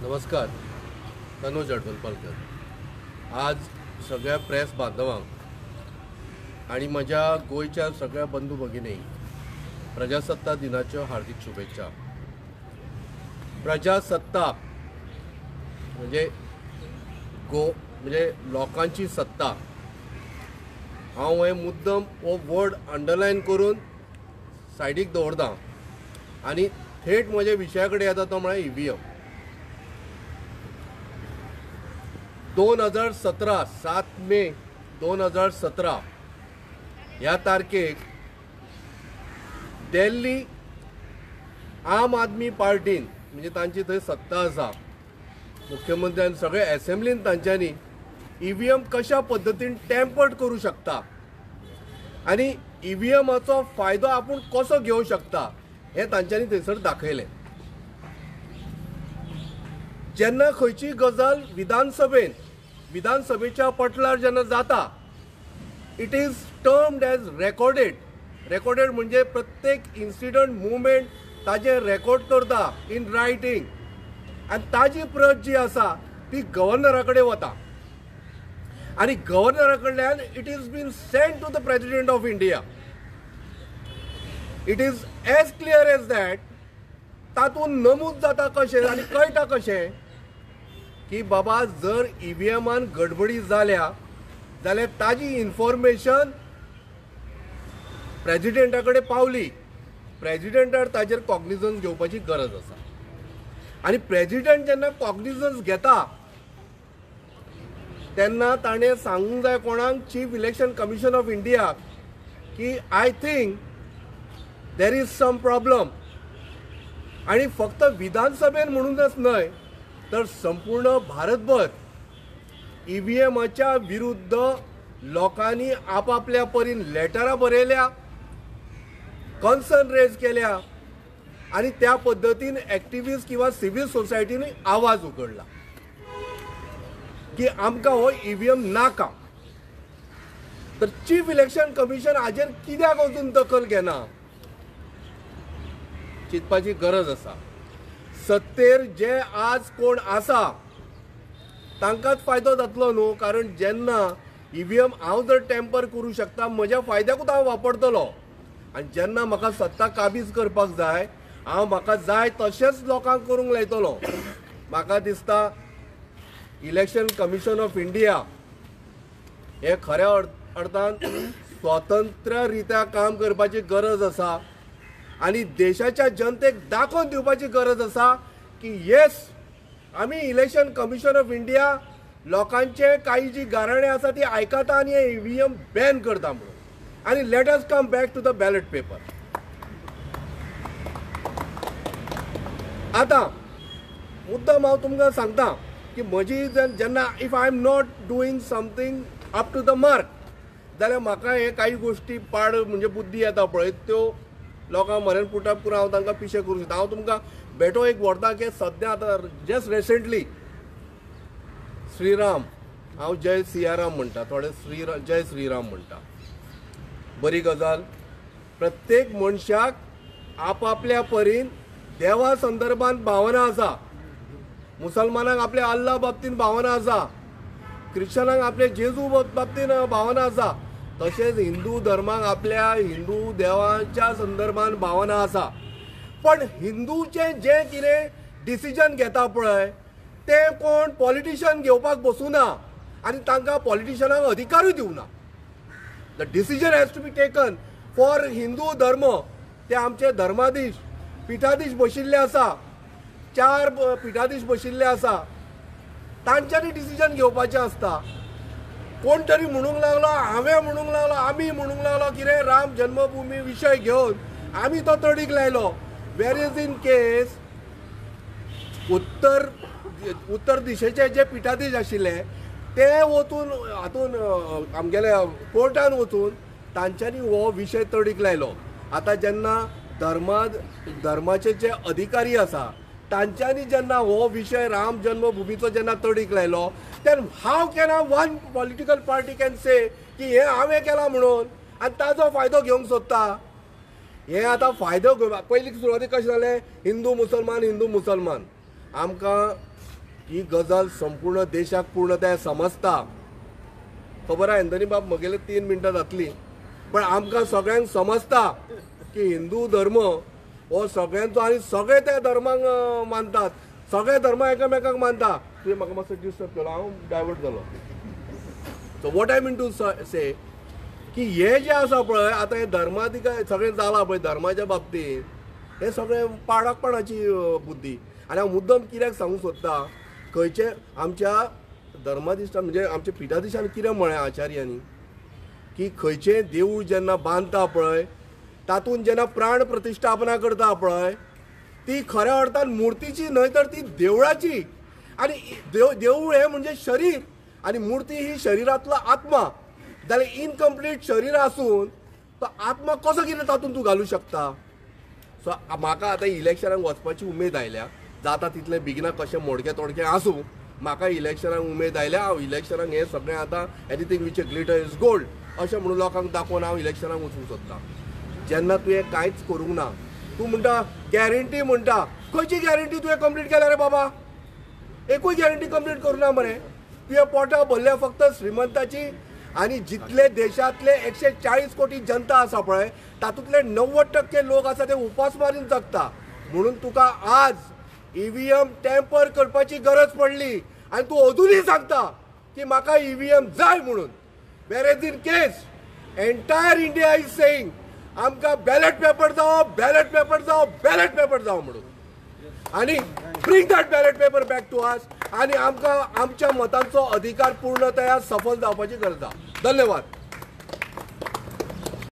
नमस्कार. तनुज अडवलपालकर. आज सगळ्या प्रेस बांधवांक आणि माझ्या गोयच्या सगळ्या बंधू भगिनींक प्रजासत्ताक दिनाच्यो हार्दिक शुभेच्छा. प्रजासत्ताक म्हणजे लोकांची सत्ता. हांव हे मुद्दम हो वर्ड अंडरलायन करून सायडीक दवरता आणि थेट म्हज्या विशया कडेन येता तो म्हळ्यार EVM. 2017 7 मे 2017 ह्या तारखेक दिल्ली आम आदमी पार्टीन म्हणजे तांची थंय सत्ता आसा, मुख्यमंत्र्यान सगळे असेंब्लीन तांच्यांनी EVM कशा पद्दतीन टॅम्पर्ड करू शकता आणि EVMाचो फायदो आपूण कसो घेवं शकता हे तांच्यांनी थंयसर दाखयलें. जेन्ना खंयची गजाल विधानसभेच्या पटलार जेन्ना जाता, it is termed as recorded म्हणजे प्रत्येक इन्सिडंट मुवमेंट ताजे रेकॉर्ड करता इन रायटींग आनी ताजी प्रत जी आसा ती गव्हर्नरा कडेन वता आनी गव्हर्नरा कडल्यान it is been sent to the president of India. It is as clear as that. तातूंत नमूद जाता कशें आनी कळटा कशें की बाबा जर EVMान गडबडी जाल्या जाल्यार ताजी इन्फॉर्मेशन प्रेसिडेंटा कडेन पावली. प्रेसिडेंटार ताजेर कॉग्निजन्स घेवपाची गरज आसा आनी प्रेसिडेंट जेन्ना कॉग्निजन्स घेता तेन्ना ताणें सांगूंक जाय कोणाक, chief election commission of India, की I think there is some problem. आणि फक्त विधानसभेन म्हणूनच न्हय तर संपूर्ण भारतभर EVMाच्या विरुद्ध लोकांनी आपापल्या परीन लेटरां बरयल्या, कन्सर्न रेज केल्या आणि त्या पद्दतीन एक्टिविस्ट किंवा सिव्हिल सोसायटीनी आवाज उगडला की आमकां हो EVM नाका. तर चीफ इलेक्शन कमिशन हाजेर कित्याक अजून दखल घेना चिंतपाची गरज आसा. सत्तेर जे आज कोण आसा तांकांच फायदो जातलो न्हू, कारण जेन्ना EVM हांव जर टॅम्पर करूं शकता म्हज्या फायद्याकूच हांव वापरतलो आनी जेन्ना म्हाका सत्ता काबीज करपाक जाय हांव म्हाका जाय तशेंच लोकांक करूंक लायतलो. म्हाका दिसता इलेक्शन कमिशन ऑफ इंडिया हे खऱ्या अर्थान स्वतंत्र रित्या काम करपाची गरज आसा आणि देशाच्या जनतेक दाखोवन दिवपाची गरज आसा की येस आमी इलेक्शन कमिशन ऑफ इंडिया लोकांचे काही जी गाराणे आसा ती आयकता आणि हे EVM बॅन करता म्हणून. आणि let us come back to the ballot paper. आता मुद्दम हांव तुमकां सांगता की म्हजी जेन्ना if I am not doing something up to the mark जाल्यार म्हाका हे काही गोष्टी पाड म्हणजे बुद्धी येता पळय त्यो लोकांक मरण पुटप करून हांव तांकां पिशे करूं शकता. हांव तुमकां भेटो एक व्हरता की सद्या आतां जस्ट रिसेंटली श्रीराम, हांव जय सियाराम म्हणटा, थोडे जय श्रीराम म्हणटा. बरी गजाल. प्रत्येक मनशाक आपापल्या परीन देवा संदर्भात भावना आसा. मुसलमानाक आपल्या अल्ला बाबतीन भावना आसा, क्रिश्चनाक आपले जेजू बाबतीन भावना आसा, तशेंच हिंदू धर्माक आपल्या हिंदू देवाच्या संदर्भात भावना आसा. पण हिंदूचे जे कितें डिसिजन घेता पळय ते कोण पॉलिटिशियन घेवपाक बसूना आनी तांकां पॉलिटिशियनाक अधिकारूय दिवना. The decision has to be taken for Hindu dharma. ते आमचे धर्माधीश पिठाधीश बशिल्ले आसा, 4 पिठाधीश बशिल्ले आसा, तांच्यांनी डिसिजन घेवपाचें आसता. कोण तरी म्हणूंक लागलो, हांवें म्हणूंक लागलो, आमी म्हणूंक लागलो कितें राम जन्मभूमी विशय घेवन आमी तो तडीक लायलो. वेर इज इन केस उत्तर दिशेचे जे पिठाधीश आशिल्ले ते वचून हातून आमगेले कोर्टान वचून तांच्यांनी हो विशय तडीक लायलो. आतां जेन्ना धर्माचे जे अधिकारी आसा तांच्यांनी जेन्ना हो विशय राम जन्मभूमीचो जेन्ना तडीक लायलो then how can one political party can say की हे हांवें केला म्हणून आनी ताजो फायदो घेवंक सोदता. हे आता फायदो घेवपाक पयलीं सुरवातीक कशें जालें हिंदू मुसलमान आमकां ही गजाल संपूर्ण देशाक पूर्णतया समजता. खबर आहे अंदनी बाब म्हगेले 3 मिनटां जातली, पण आमकां सगळ्यांक समजता की हिंदू धर्म हो सगळ्यांचो आनी सगळे त्या धर्माक मानतात. सगळे धर्म एकामेकाक मानता. तुवें म्हाका मातसो डिस्टर्ब केलो, हांव डायवर्ट जालो. So what I mean to say की हे जे आसा पळय आतां हे धर्माधिकार सगळें जाला पळय धर्माच्या बाबतींत हे सगळें पाडाकपणाची बुद्धी. आनी हांव मुद्दम कित्याक सांगूंक सोदता, खंयचे आमच्या धर्माधिश्ठान म्हणजे आमच्या पिठाधीशान कितें म्हळें आचार्यांनी की खंयचें देवूळ जेन्ना बांदता पळय तातूंत जेन्ना प्राण प्रतिश्ठापना करता पळय ती खऱ्या अर्थान मुर्तीची न्हय तर ती देवळाची. आनी देवूळ हे म्हणजे शरीर आनी मुर्ती ही शरिरांतलो आत्मा. जाल्यार इनकम्प्लीट शरीर आसून तो आत्मा कसो कितें तातूंत तूं घालूं शकता. सो म्हाका आतां इलेक्शनाक वचपाची उमेद आयल्या. जाता तितलें बेगिना कशें मोडकें तोडकें आसूं म्हाका इलेक्शनाक उमेद आयल्या. हांव इलेक्शनाक हें सगळें आतां anything which glitter is gold अशें म्हणून लोकांक दाखोवन हांव इलेक्शनाक वचूंक सोदतां. जेन्ना तुवें कांयच करूंक ना तूं म्हणटा गॅरंटी म्हणटा. खंयची गॅरंटी तुवें कंप्लीट केल्या रे बाबा. एकूय गॅरंटी कंप्लीट करूं ना मरे. तुवें पोटां भरल्या फक्त श्रीमंताची आनी जितले देशांतले 140 कोटी जनता आसा पळय तातूंतले 90% लोक आसा ते उपास मारीन जगता. म्हणून तुका आज EVM टॅम्पर करपाची गरज पडली आनी तूं अजूनय सांगता की म्हाका EVM जाय म्हणून. Whereas in case entire India is saying आमकां बॅलेट पेपर जावो बॅलेट पेपर जावो बॅलेट पेपर जावो म्हणून. आनी bring that ballot paper back to us आनी आमकां आमच्या मतांचो अधिकार पूर्णतया सफल जावपाची गरज आसा. धन्यवाद.